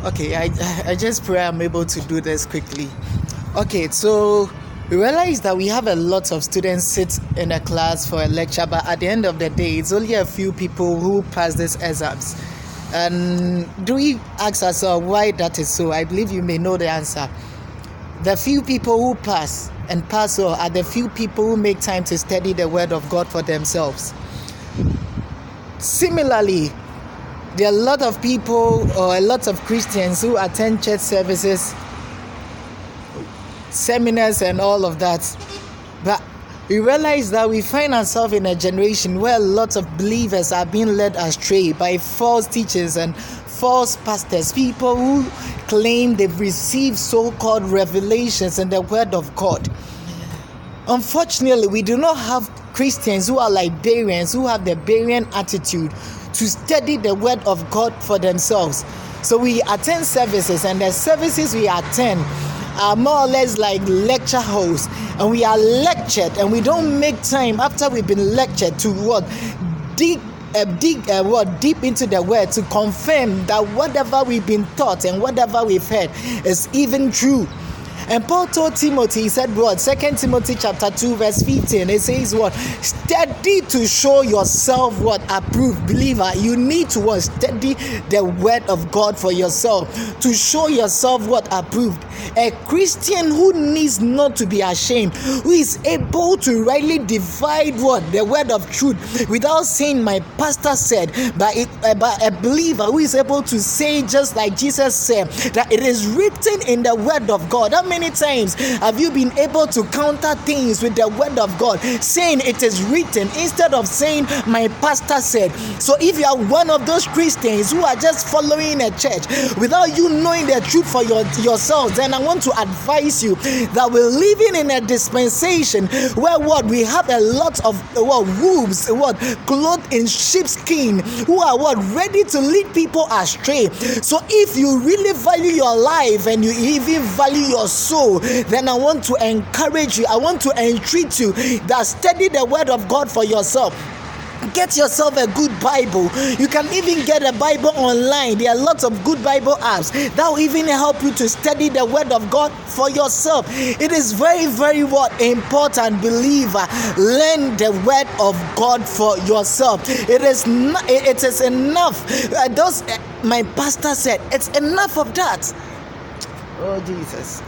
Okay, I just pray I'm able to do this quickly. Okay, so we realize that we have a lot of students sit in a class for a lecture, but at the end of the day, it's only a few people who pass these exams. And do we ask ourselves why that is so? I believe you may know the answer. The few people who pass and pass well are the few people who make time to study the word of God for themselves. Similarly, there are a lot of people or a lot of Christians who attend church services, seminars and all of that, but we realize that we find ourselves in a generation where a lot of believers are being led astray by false teachers and false pastors, people who claim they've received so-called revelations in the word of God. Unfortunately, we do not have Christians who are like Bereans, who have the Berean attitude to study the word of God for themselves. So we attend services, and the services we attend are more or less like lecture halls, and we are lectured, and we don't make time after we've been lectured to dig deep into the word to confirm that whatever we've been taught and whatever we've heard is even true. And Paul told Timothy, he said 2 Timothy chapter 2 verse 15, it says study to show yourself approved. Believer, you need to study the word of God for yourself, to show yourself approved. A Christian who needs not to be ashamed, who is able to rightly divide the word of truth without saying my pastor said, but a believer who is able to say just like Jesus said, that it is written in the word of God. How many times have you been able to counter things with the word of God, saying it is written instead of saying my pastor said? So if you are one of those Christians who are just following a church without you knowing the truth for yourselves, then I want to advise you that we're living in a dispensation where we have a lot of wolves clothed in sheepskin who are ready to lead people astray. So if you really value your life and you even value your soul, then I want to encourage you, I want to entreat you that study the word of God for yourself. Get yourself a good Bible. You can even get a Bible online. There are lots of good Bible apps that will even help you to study the word of God for yourself. It is very, very important, believer. Learn the word of God for yourself. It is enough. My pastor said, it's enough of that. Oh, Jesus.